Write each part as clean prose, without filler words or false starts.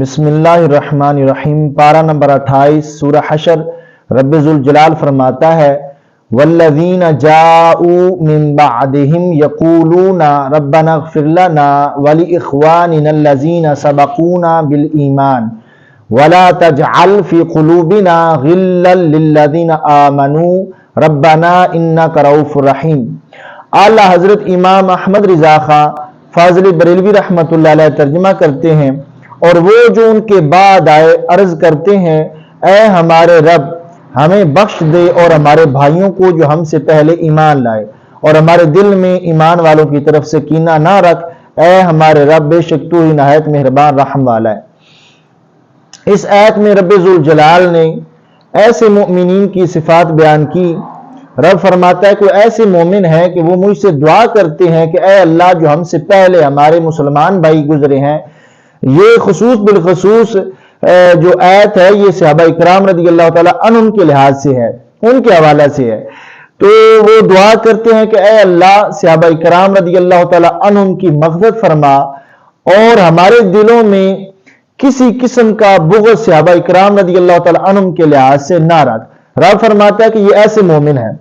بسم اللہ الرحمن الرحیم، پارہ نمبر 28 سورہ حشر۔ رب ذوالجلال فرماتا ہے والذین جاؤوا من بعدہم یقولون ربنا اغفر لنا ولاخواننا الذین سبقونا بالایمان ولا تجعل فی قلوبنا غلا للذین آمنوا ربنا انک رؤوف رحیم۔ اعلیٰ حضرت امام احمد رضا خان فاضل بریلوی رحمۃ اللہ علیہ ترجمہ کرتے ہیں، اور وہ جو ان کے بعد آئے عرض کرتے ہیں اے ہمارے رب ہمیں بخش دے اور ہمارے بھائیوں کو جو ہم سے پہلے ایمان لائے، اور ہمارے دل میں ایمان والوں کی طرف سے کینہ نہ رکھ، اے ہمارے رب بے شک تو ہی نہایت مہربان رحم والا ہے۔ اس آیت میں رب ذوالجلال نے ایسے مومنین کی صفات بیان کی۔ رب فرماتا ہے کوئی ایسے مومن ہے کہ وہ مجھ سے دعا کرتے ہیں کہ اے اللہ جو ہم سے پہلے ہمارے مسلمان بھائی گزرے ہیں، یہ خصوص بالخصوص جو آیت ہے یہ صحابہ اکرام رضی اللہ تعالیٰ عنہم کے لحاظ سے ہے، ان کے حوالہ سے ہے، تو وہ دعا کرتے ہیں کہ اے اللہ صحابہ اکرام رضی اللہ تعالیٰ عنہم کی مغفرت فرما اور ہمارے دلوں میں کسی قسم کا بغض صحابہ اکرام رضی اللہ تعالیٰ عنہم کے لحاظ سے نہ رکھ۔ رب فرماتا ہے کہ یہ ایسے مومن ہیں۔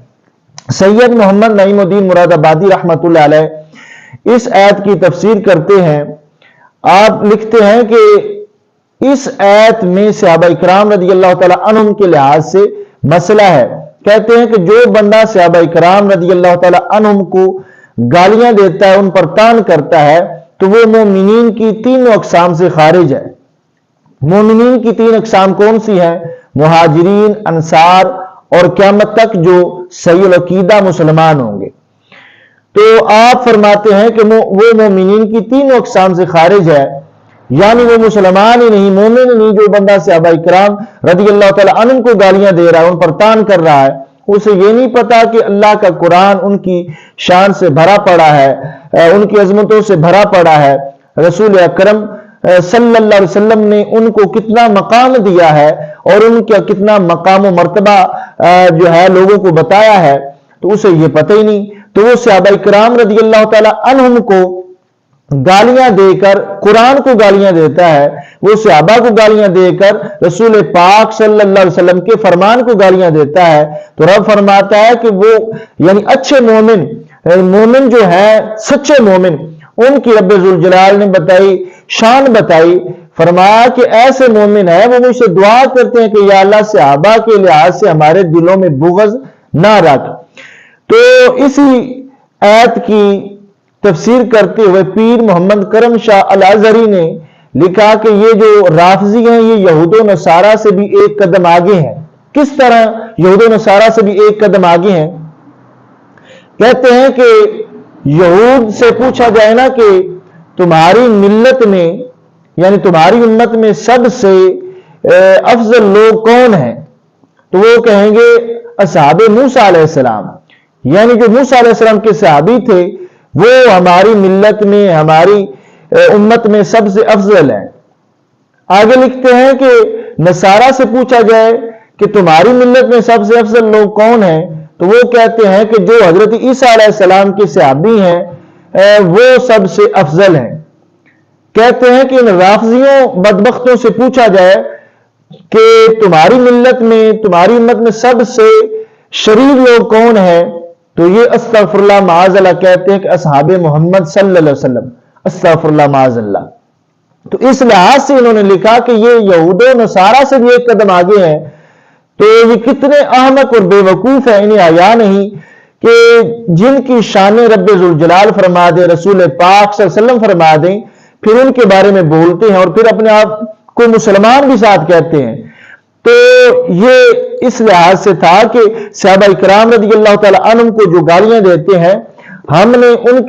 سید محمد نعیم الدین مراد آبادی رحمۃ اللہ علیہ اس آیت کی تفسیر کرتے ہیں۔ آپ لکھتے ہیں کہ اس آیت میں صحابہ اکرام رضی اللہ تعالیٰ عنہم کے لحاظ سے مسئلہ ہے۔ کہتے ہیں کہ جو بندہ صحابہ اکرام رضی اللہ تعالیٰ عنہم کو گالیاں دیتا ہے، ان پر طعن کرتا ہے، تو وہ مومنین کی تینوں اقسام سے خارج ہے۔ مومنین کی تین اقسام کون سی ہیں؟ مہاجرین، انصار اور قیامت تک جو صحیح العقیدہ مسلمان ہوں گے۔ تو آپ فرماتے ہیں کہ وہ مومنین کی تینوں اقسام سے خارج ہے، یعنی وہ مسلمان ہی نہیں، مومن ہی نہیں جو بندہ صحابہ اکرام رضی اللہ تعالیٰ عنہم کو گالیاں دے رہا ہے، ان پر طعن کر رہا ہے، اسے یہ نہیں پتا کہ اللہ کا قرآن ان کی شان سے بھرا پڑا ہے، ان کی عظمتوں سے بھرا پڑا ہے، رسول اکرم صلی اللہ علیہ وسلم نے ان کو کتنا مقام دیا ہے اور ان کا کتنا مقام و مرتبہ جو ہے لوگوں کو بتایا ہے، تو اسے یہ پتہ ہی نہیں۔ تو وہ صحابہ اکرام رضی اللہ تعالیٰ عنہم کو گالیاں دے کر قرآن کو گالیاں دیتا ہے، وہ صحابہ کو گالیاں دے کر رسول پاک صلی اللہ علیہ وسلم کے فرمان کو گالیاں دیتا ہے، تو رب فرماتا ہے کہ وہ یعنی اچھے مومن جو ہے سچے مومن، ان کی رب ذوالجلال نے بتائی شان بتائی، فرمایا کہ ایسے مومن ہے وہ مجھ سے دعا کرتے ہیں کہ یا اللہ صحابہ کے لحاظ سے ہمارے دلوں میں بغض نہ رکھ۔ تو اسی آیت کی تفسیر کرتے ہوئے پیر محمد کرم شاہ الازہری نے لکھا کہ یہ جو رافضی ہیں یہ یہود و نصارہ سے بھی ایک قدم آگے ہیں۔ کس طرح یہود و نصارہ سے بھی ایک قدم آگے ہیں؟ کہتے ہیں کہ یہود سے پوچھا جائے نا کہ تمہاری ملت میں یعنی تمہاری امت میں سب سے افضل لوگ کون ہیں، تو وہ کہیں گے اصحاب موسیٰ علیہ السلام، یعنی جو موسیٰ علیہ السلام کے صحابی تھے وہ ہماری ملت میں ہماری امت میں سب سے افضل ہیں۔ آگے لکھتے ہیں کہ نصارہ سے پوچھا جائے کہ تمہاری ملت میں سب سے افضل لوگ کون ہیں، تو وہ کہتے ہیں کہ جو حضرت عیسیٰ علیہ السلام کے صحابی ہیں وہ سب سے افضل ہیں۔ کہتے ہیں کہ ان رافضیوں بدبختوں سے پوچھا جائے کہ تمہاری ملت میں تمہاری امت میں سب سے شریر لوگ کون ہیں، تو یہ استغفر اللہ معاذ اللہ کہتے ہیں کہ اصحاب محمد صلی اللہ علیہ وسلم، استغفر اللہ معاذ اللہ۔ تو اس لحاظ سے انہوں نے لکھا کہ یہ یہود و نصارہ سے بھی ایک قدم آگے ہیں۔ تو یہ کتنے احمق اور بے وقوف ہیں، انہیں حیا نہیں کہ جن کی شان رب ذوالجلال فرما دے، رسول پاک صلی اللہ علیہ وسلم فرما دیں، پھر ان کے بارے میں بولتے ہیں اور پھر اپنے آپ کو مسلمان بھی ساتھ کہتے ہیں۔ تو یہ اس لحاظ سے تھا کہ صحابہ اکرام رضی اللہ تعالیٰ عنہم کو جو گالیاں دیتے ہیں، ہم نے ان کے